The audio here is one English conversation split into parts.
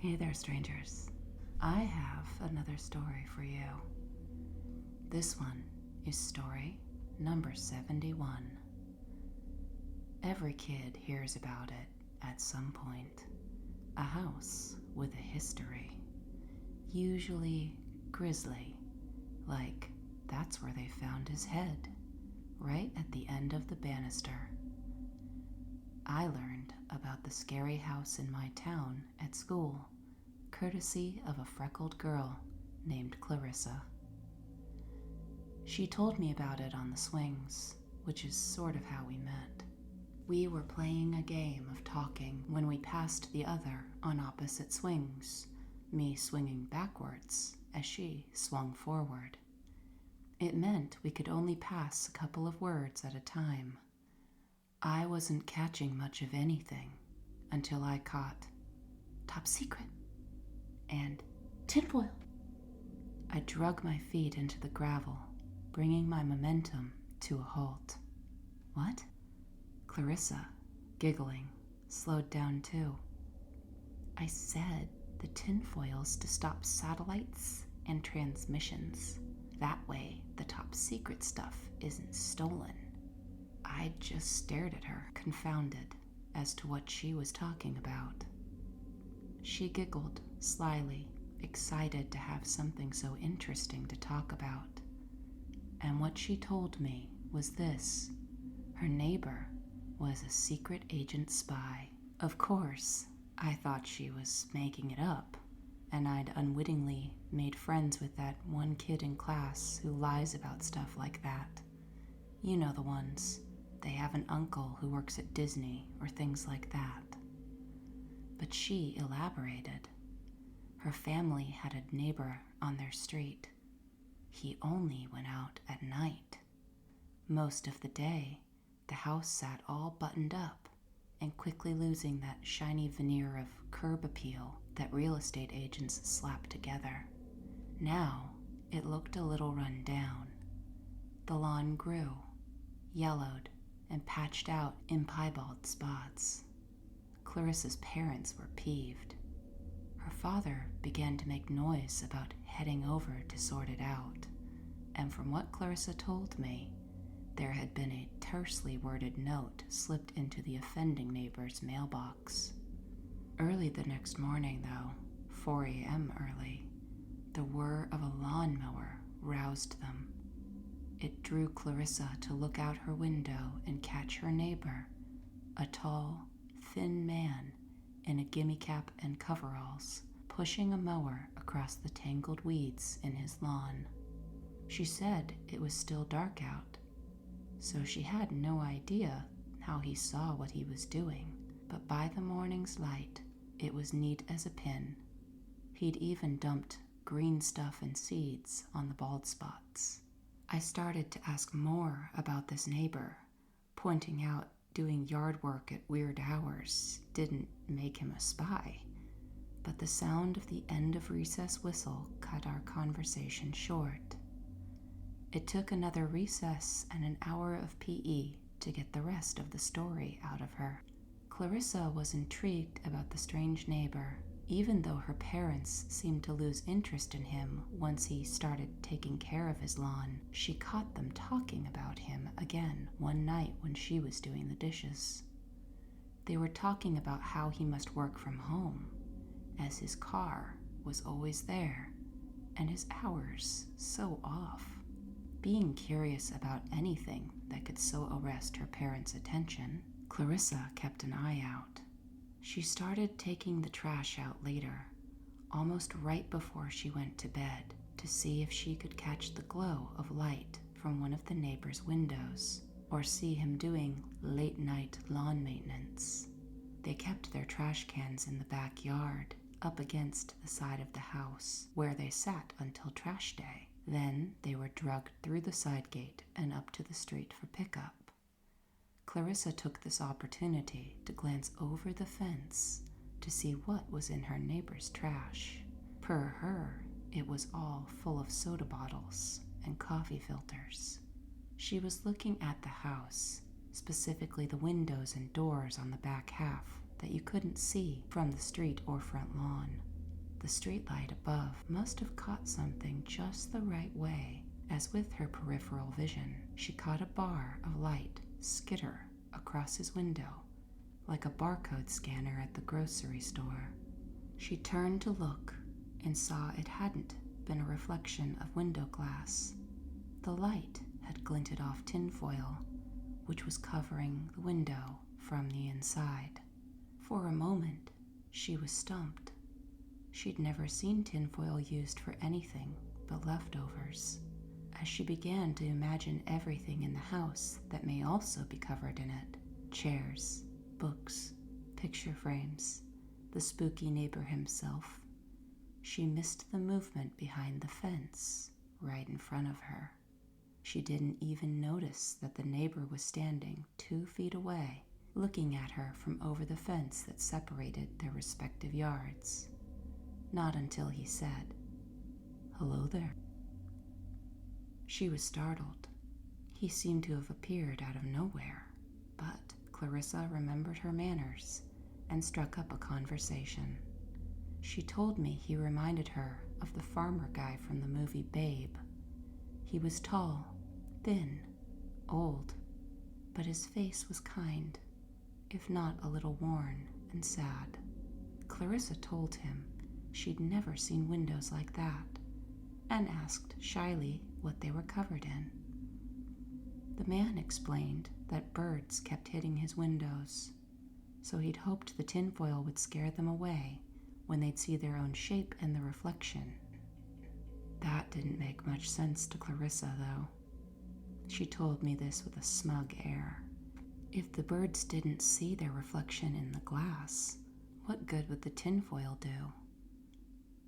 Hey there, strangers. I have another story for you. This one is story number 71. Every kid hears about it at some point. A house with a history. Usually grisly, like that's where they found his head, right at the end of the banister. I learned about the scary house in my town at school, courtesy of a freckled girl named Clarissa. She told me about it on the swings, which is sort of how we met. We were playing a game of talking when we passed the other on opposite swings, me swinging backwards as she swung forward. It meant we could only pass a couple of words at a time. I wasn't catching much of anything until I caught top secret and tinfoil. I drug my feet into the gravel, bringing my momentum to a halt. What? Clarissa, giggling, slowed down too. I said the tinfoil's to stop satellites and transmissions. That way the top secret stuff isn't stolen. I just stared at her, confounded as to what she was talking about. She giggled slyly, excited to have something so interesting to talk about. And what she told me was this: her neighbor was a secret agent spy. Of course, I thought she was making it up, and I'd unwittingly made friends with that one kid in class who lies about stuff like that. You know the ones. They have an uncle who works at Disney or things like that. But she elaborated. Her family had a neighbor on their street. He only went out at night. Most of the day, the house sat all buttoned up and quickly losing that shiny veneer of curb appeal that real estate agents slap together. Now, it looked a little run down. The lawn grew, yellowed, and patched out in piebald spots. Clarissa's parents were peeved. Her father began to make noise about heading over to sort it out, and from what Clarissa told me, there had been a tersely worded note slipped into the offending neighbor's mailbox. Early the next morning, though, 4 a.m. early, the whir of a lawnmower roused them. It drew Clarissa to look out her window and catch her neighbor, a tall, thin man in a gimme cap and coveralls, pushing a mower across the tangled weeds in his lawn. She said it was still dark out, so she had no idea how he saw what he was doing, but by the morning's light, it was neat as a pin. He'd even dumped green stuff and seeds on the bald spots. I started to ask more about this neighbor, pointing out doing yard work at weird hours didn't make him a spy, but the sound of the end of recess whistle cut our conversation short. It took another recess and an hour of PE to get the rest of the story out of her. Clarissa was intrigued about the strange neighbor, even though her parents seemed to lose interest in him once he started taking care of his lawn. She caught them talking about him again one night when she was doing the dishes. They were talking about how he must work from home, as his car was always there, and his hours so off. Being curious about anything that could so arrest her parents' attention, Clarissa kept an eye out. She started taking the trash out later, almost right before she went to bed, to see if she could catch the glow of light from one of the neighbor's windows, or see him doing late-night lawn maintenance. They kept their trash cans in the backyard, up against the side of the house, where they sat until trash day. Then they were dragged through the side gate and up to the street for pickup. Clarissa took this opportunity to glance over the fence to see what was in her neighbor's trash. Per her, it was all full of soda bottles and coffee filters. She was looking at the house, specifically the windows and doors on the back half that you couldn't see from the street or front lawn. The streetlight above must have caught something just the right way, as with her peripheral vision, she caught a bar of light skitter across his window, like a barcode scanner at the grocery store. She turned to look and saw it hadn't been a reflection of window glass. The light had glinted off tinfoil, which was covering the window from the inside. For a moment, she was stumped. She'd never seen tinfoil used for anything but leftovers. As she began to imagine everything in the house that may also be covered in it, chairs, books, picture frames, the spooky neighbor himself, she missed the movement behind the fence right in front of her. She didn't even notice that the neighbor was standing 2 feet away, looking at her from over the fence that separated their respective yards. Not until he said, "Hello there." She was startled. He seemed to have appeared out of nowhere, but Clarissa remembered her manners and struck up a conversation. She told me he reminded her of the farmer guy from the movie Babe. He was tall, thin, old, but his face was kind, if not a little worn and sad. Clarissa told him she'd never seen windows like that, and asked shyly what they were covered in. The man explained that birds kept hitting his windows, so he'd hoped the tinfoil would scare them away when they'd see their own shape in the reflection. That didn't make much sense to Clarissa, though. She told me this with a smug air. If the birds didn't see their reflection in the glass, what good would the tinfoil do?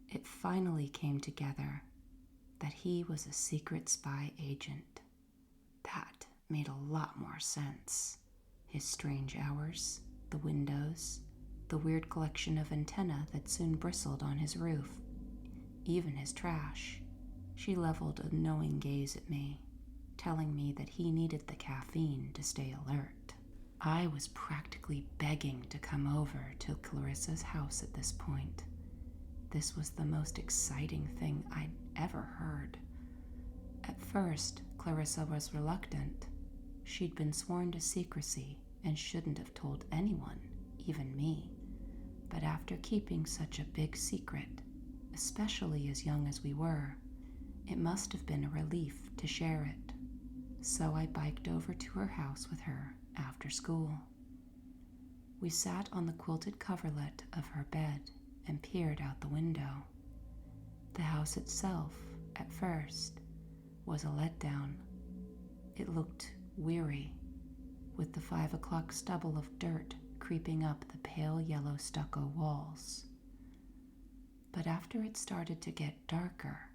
It finally came together that he was a secret spy agent. That made a lot more sense. His strange hours, the windows, the weird collection of antennae that soon bristled on his roof, even his trash. She leveled a knowing gaze at me, telling me that he needed the caffeine to stay alert. I was practically begging to come over to Clarissa's house at this point. This was the most exciting thing I'd ever heard. At first, Clarissa was reluctant. She'd been sworn to secrecy and shouldn't have told anyone, even me. But after keeping such a big secret, especially as young as we were, it must have been a relief to share it. So I biked over to her house with her after school. We sat on the quilted coverlet of her bed and peered out the window. The house itself, at first, was a letdown. It looked weary, with the 5 o'clock stubble of dirt creeping up the pale yellow stucco walls. But after it started to get darker,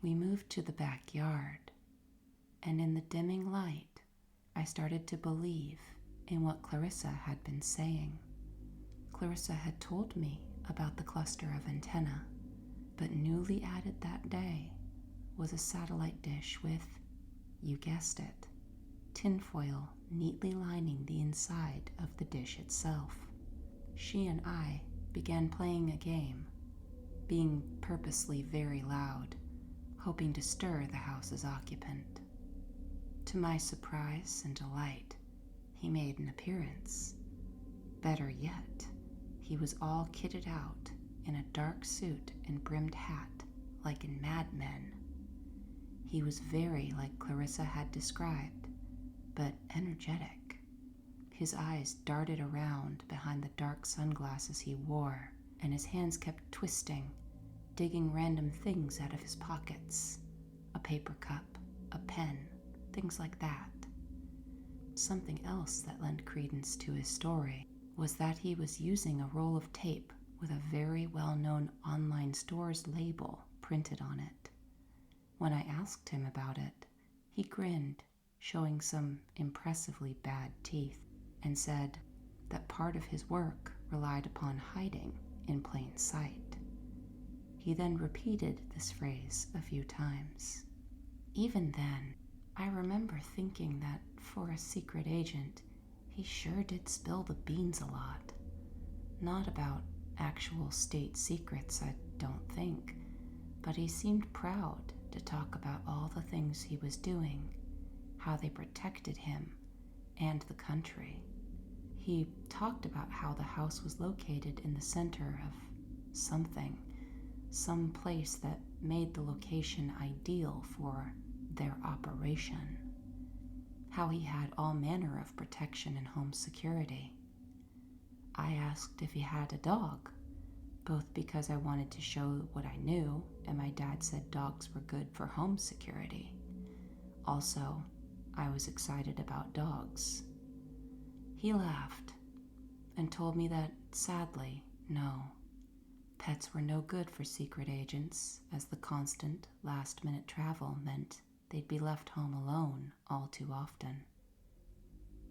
we moved to the backyard, and in the dimming light, I started to believe in what Clarissa had been saying. Clarissa had told me about the cluster of antennae, but newly added that day was a satellite dish with, you guessed it, tinfoil neatly lining the inside of the dish itself. She and I began playing a game, being purposely very loud, hoping to stir the house's occupant. To my surprise and delight, he made an appearance. Better yet, he was all kitted out in a dark suit and brimmed hat, like in Mad Men. He was very like Clarissa had described, but energetic. His eyes darted around behind the dark sunglasses he wore, and his hands kept twisting, digging random things out of his pockets. A paper cup, a pen, things like that. Something else that lent credence to his story was that he was using a roll of tape with a very well-known online store's label printed on it. When I asked him about it, he grinned, showing some impressively bad teeth, and said that part of his work relied upon hiding in plain sight. He then repeated this phrase a few times. Even then, I remember thinking that for a secret agent, he sure did spill the beans a lot. Not about actual state secrets, I don't think, but he seemed proud to talk about all the things he was doing, how they protected him and the country. He talked about how the house was located in the center of something, some place that made the location ideal for their operation, how he had all manner of protection and home security. I asked if he had a dog, both because I wanted to show what I knew, and my dad said dogs were good for home security. Also, I was excited about dogs. He laughed and told me that, sadly, no. Pets were no good for secret agents, as the constant, last-minute travel meant they'd be left home alone all too often.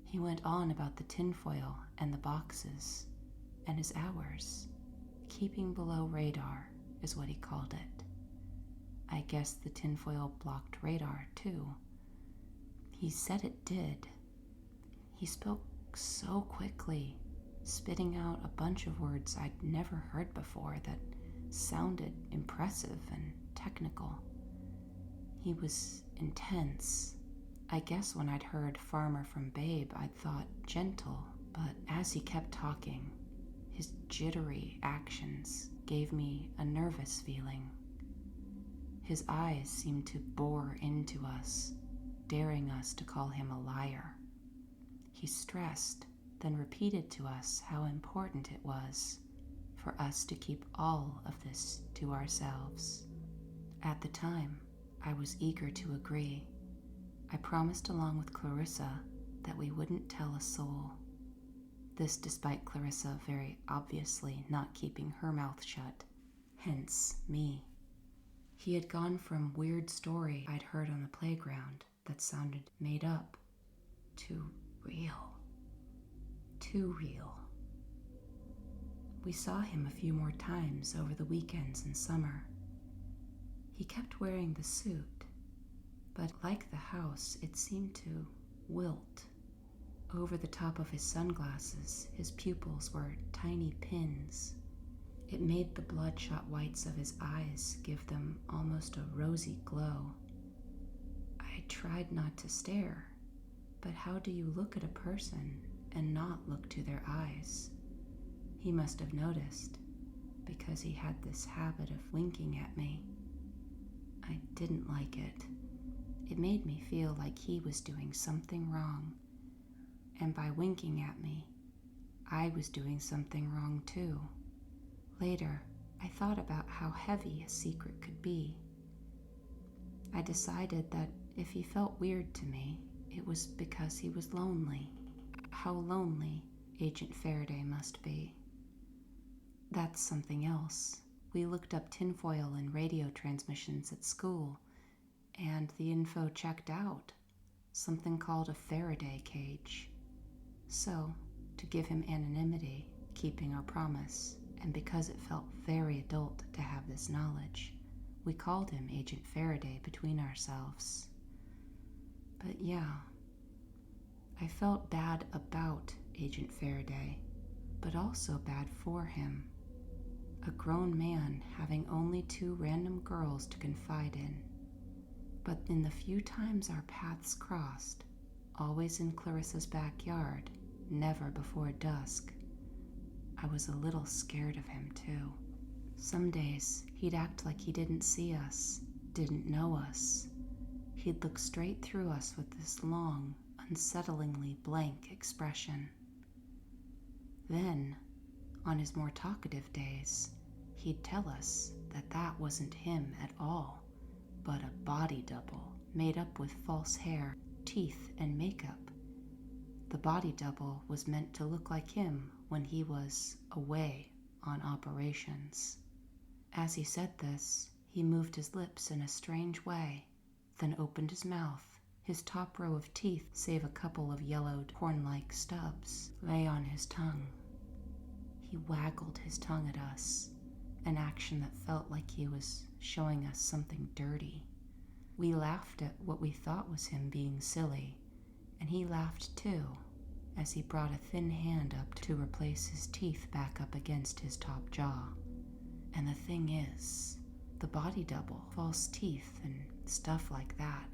He went on about the tinfoil and the boxes and his hours. Keeping below radar is what he called it. I guess the tinfoil blocked radar, too. He said it did. He spoke so quickly, spitting out a bunch of words I'd never heard before that sounded impressive and technical. He was intense. I guess when I'd heard Farmer from Babe, I'd thought gentle, but as he kept talking, his jittery actions gave me a nervous feeling. His eyes seemed to bore into us, daring us to call him a liar. He stressed, then repeated to us how important it was for us to keep all of this to ourselves. At the time, I was eager to agree. I promised along with Clarissa that we wouldn't tell a soul. This despite Clarissa very obviously not keeping her mouth shut, hence me. He had gone from weird story I'd heard on the playground that sounded made up to real. Too real. We saw him a few more times over the weekends in summer. He kept wearing the suit, but like the house, it seemed to wilt. Over the top of his sunglasses, his pupils were tiny pins. It made the bloodshot whites of his eyes give them almost a rosy glow. I tried not to stare, but how do you look at a person and not look to their eyes? He must have noticed, because he had this habit of winking at me. I didn't like it. It made me feel like he was doing something wrong. And by winking at me, I was doing something wrong too. Later, I thought about how heavy a secret could be. I decided that if he felt weird to me, it was because he was lonely. How lonely Agent Faraday must be. That's something else. We looked up tinfoil and radio transmissions at school, and the info checked out. Something called a Faraday cage. So, to give him anonymity, keeping our promise, and because it felt very adult to have this knowledge, we called him Agent Faraday between ourselves. But yeah, I felt bad about Agent Faraday, but also bad for him. A grown man having only 2 random girls to confide in. But in the few times our paths crossed, always in Clarissa's backyard, never before dusk, I was a little scared of him too. Some days he'd act like he didn't see us, didn't know us. He'd look straight through us with this long, unsettlingly blank expression. Then, on his more talkative days, he'd tell us that that wasn't him at all, but a body double made up with false hair, teeth, and makeup. The body double was meant to look like him when he was away on operations. As he said this, he moved his lips in a strange way, then opened his mouth. His top row of teeth, save a couple of yellowed, horn-like stubs, lay on his tongue. He waggled his tongue at us, an action that felt like he was showing us something dirty. We laughed at what we thought was him being silly, and he laughed too, as he brought a thin hand up to replace his teeth back up against his top jaw. And the thing is, the body double, false teeth, and stuff like that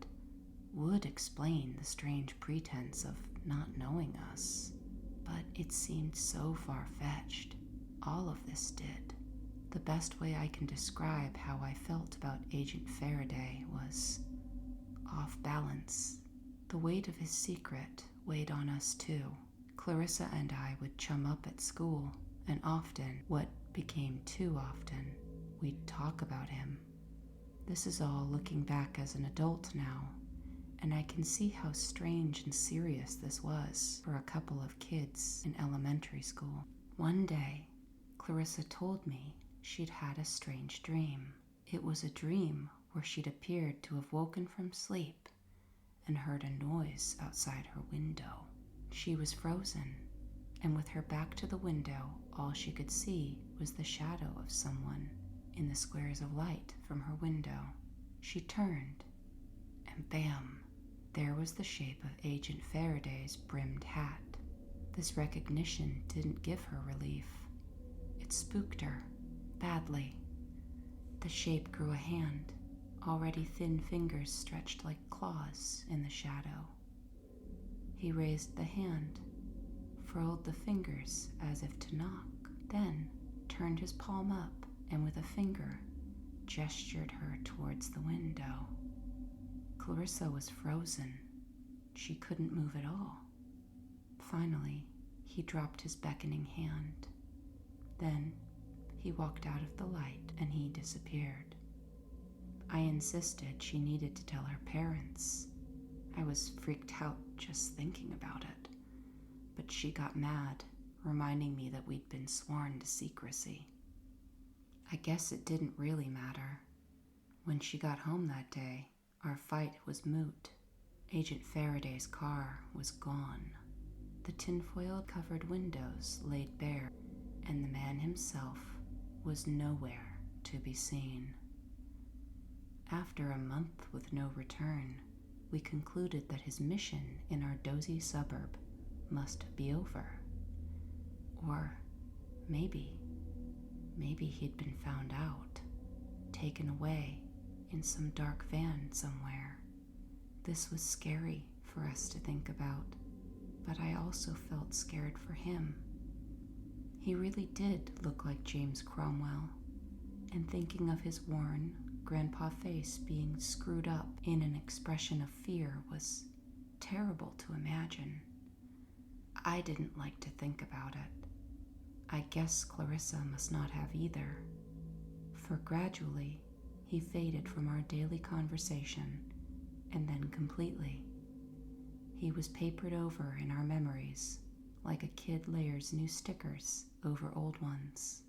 would explain the strange pretense of not knowing us. But it seemed so far-fetched. All of this did. The best way I can describe how I felt about Agent Faraday was off balance. The weight of his secret weighed on us too. Clarissa and I would chum up at school, and often, what became too often, we'd talk about him. This is all looking back as an adult now, and I can see how strange and serious this was for a couple of kids in elementary school. One day, Clarissa told me she'd had a strange dream. It was a dream where she'd appeared to have woken from sleep and heard a noise outside her window. She was frozen, and with her back to the window, all she could see was the shadow of someone in the squares of light from her window. She turned, and bam, there was the shape of Agent Faraday's brimmed hat. This recognition didn't give her relief. It spooked her, badly. The shape grew a hand, already thin fingers stretched like claws in the shadow. He raised the hand, furled the fingers as if to knock, then turned his palm up and with a finger gestured her towards the window. Clarissa was frozen. She couldn't move at all. Finally, he dropped his beckoning hand. Then he walked out of the light and he disappeared. I insisted she needed to tell her parents. I was freaked out just thinking about it, but she got mad, reminding me that we'd been sworn to secrecy. I guess it didn't really matter. When she got home that day, our fight was moot. Agent Faraday's car was gone. The tinfoil-covered windows laid bare, and the man himself was nowhere to be seen. After a month with no return, we concluded that his mission in our dozy suburb must be over. Or maybe he'd been found out, taken away in some dark van somewhere. This was scary for us to think about, but I also felt scared for him. He really did look like James Cromwell, and thinking of his worn, grandpa face being screwed up in an expression of fear was terrible to imagine. I didn't like to think about it. I guess Clarissa must not have either, for gradually he faded from our daily conversation, and then completely. He was papered over in our memories, like a kid layers new stickers over old ones.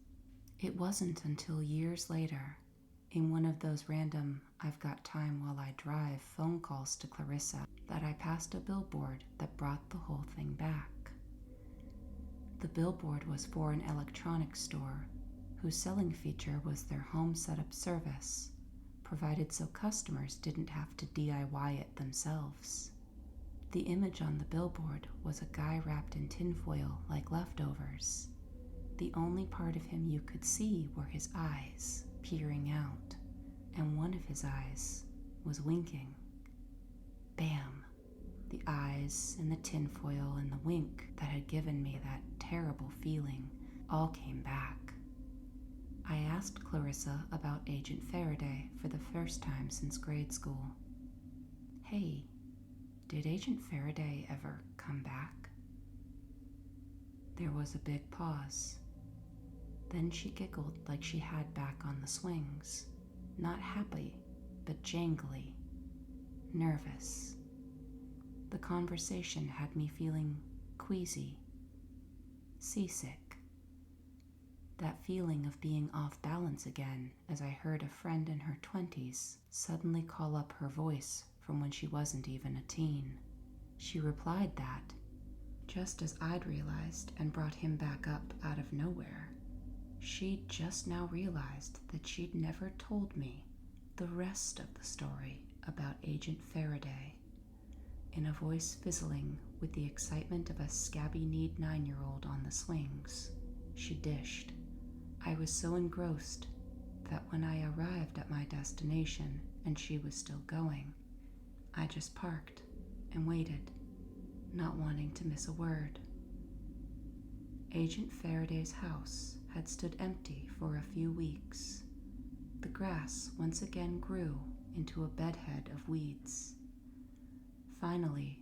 It wasn't until years later, in one of those random "I've got time while I drive" phone calls to Clarissa, that I passed a billboard that brought the whole thing back. The billboard was for an electronics store whose selling feature was their home setup service, provided so customers didn't have to DIY it themselves. The image on the billboard was a guy wrapped in tinfoil like leftovers. The only part of him you could see were his eyes peering out, and one of his eyes was winking. Bam! The eyes and the tinfoil and the wink that had given me that terrible feeling all came back. I asked Clarissa about Agent Faraday for the first time since grade school. Hey, did Agent Faraday ever come back? There was a big pause. Then she giggled like she had back on the swings, not happy, but jangly, nervous. The conversation had me feeling queasy, seasick. That feeling of being off balance again as I heard a friend in her 20s suddenly call up her voice from when she wasn't even a teen. She replied that, just as I'd realized and brought him back up out of nowhere, she'd just now realized that she'd never told me the rest of the story about Agent Faraday. in a voice fizzling with the excitement of a scabby-kneed 9-year-old on the swings, she dished. I was so engrossed that when I arrived at my destination and she was still going, I just parked and waited, not wanting to miss a word. Agent Faraday's house had stood empty for a few weeks. The grass once again grew into a bedhead of weeds. Finally,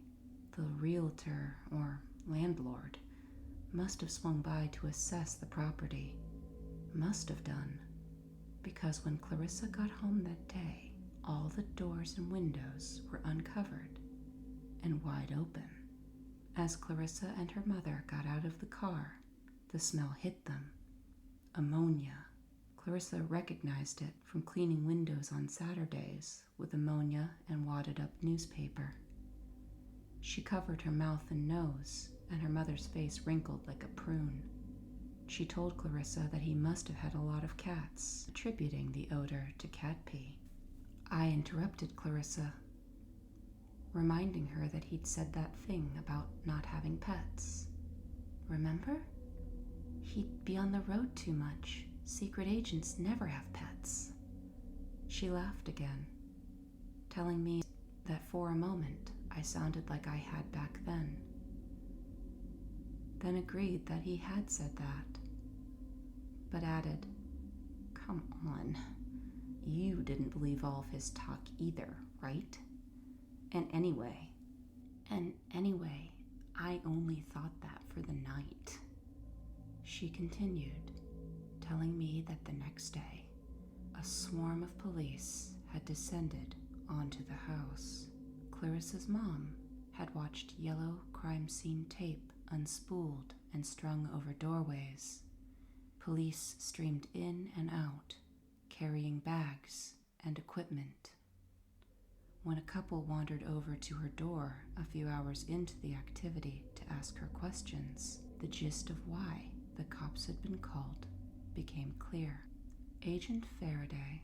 the realtor or landlord must have swung by to assess the property. Must have done, because when Clarissa got home that day, all the doors and windows were uncovered and wide open. As Clarissa and her mother got out of the car, the smell hit them. Ammonia. Clarissa recognized it from cleaning windows on Saturdays with ammonia and wadded up newspaper. She covered her mouth and nose, and her mother's face wrinkled like a prune. She told Clarissa that he must have had a lot of cats, attributing the odor to cat pee. I interrupted Clarissa, reminding her that he'd said that thing about not having pets. Remember? He'd be on the road too much. Secret agents never have pets. She laughed again, telling me that for a moment I sounded like I had back then. Then agreed that he had said that, but added, "Come on, you didn't believe all of his talk either, right? And anyway, I only thought that for the night." She continued, telling me that the next day, a swarm of police had descended onto the house. Clarissa's mom had watched yellow crime scene tape unspooled and strung over doorways. Police streamed in and out, carrying bags and equipment. When a couple wandered over to her door a few hours into the activity to ask her questions, the gist of why the cops had been called became clear. Agent Faraday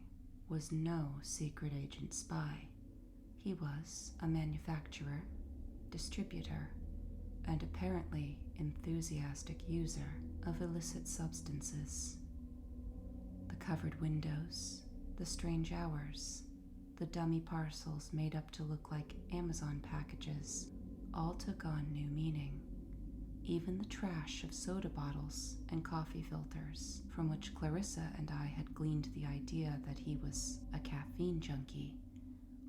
was no secret agent spy. He was a manufacturer, distributor, and apparently enthusiastic user of illicit substances. The covered windows, the strange hours, the dummy parcels made up to look like Amazon packages all took on new meaning. Even the trash of soda bottles and coffee filters, from which Clarissa and I had gleaned the idea that he was a caffeine junkie,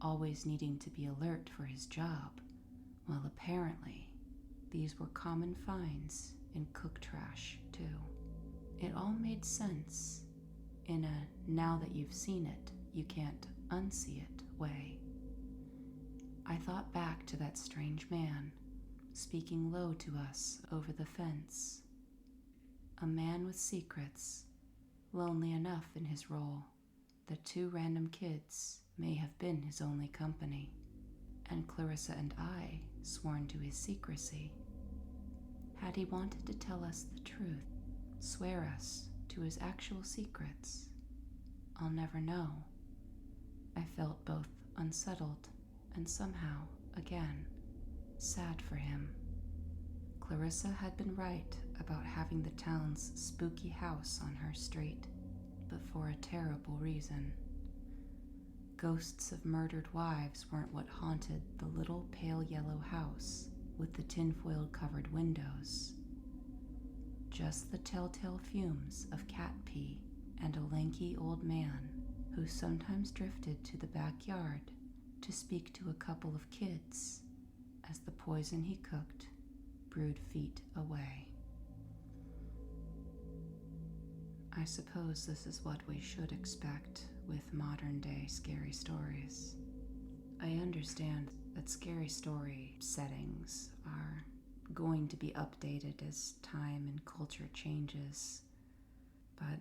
always needing to be alert for his job, well, apparently these were common finds in cook trash, too. It all made sense in a now that you've seen it, you can't unsee it way. I thought back to that strange man speaking low to us over the fence. A man with secrets, lonely enough in his role that 2 random kids may have been his only company, and Clarissa and I sworn to his secrecy. Had he wanted to tell us the truth, swear us to his actual secrets? I'll never know. I felt both unsettled and somehow, again, sad for him. Clarissa had been right about having the town's spooky house on her street, but for a terrible reason. Ghosts of murdered wives weren't what haunted the little pale yellow house with the tinfoil covered windows. Just the telltale fumes of cat pee and a lanky old man who sometimes drifted to the backyard to speak to a couple of kids as the poison he cooked brewed feet away. I suppose this is what we should expect with modern-day scary stories. I understand that scary story settings are going to be updated as time and culture changes, but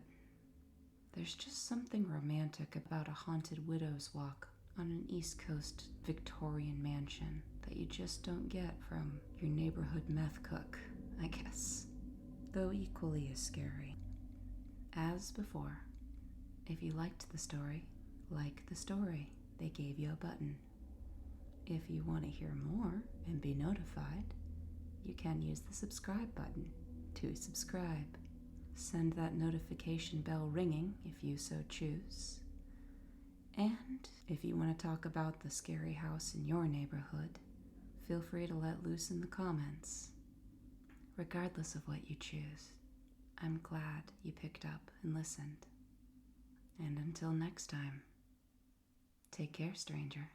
there's just something romantic about a haunted widow's walk on an East Coast Victorian mansion that you just don't get from your neighborhood meth cook, I guess, though equally as scary. As before, if you liked the story, like the story, they gave you a button. If you want to hear more and be notified, you can use the subscribe button to subscribe. Send that notification bell ringing if you so choose. And if you want to talk about the scary house in your neighborhood, feel free to let loose in the comments. Regardless of what you choose, I'm glad you picked up and listened. And until next time, take care, stranger.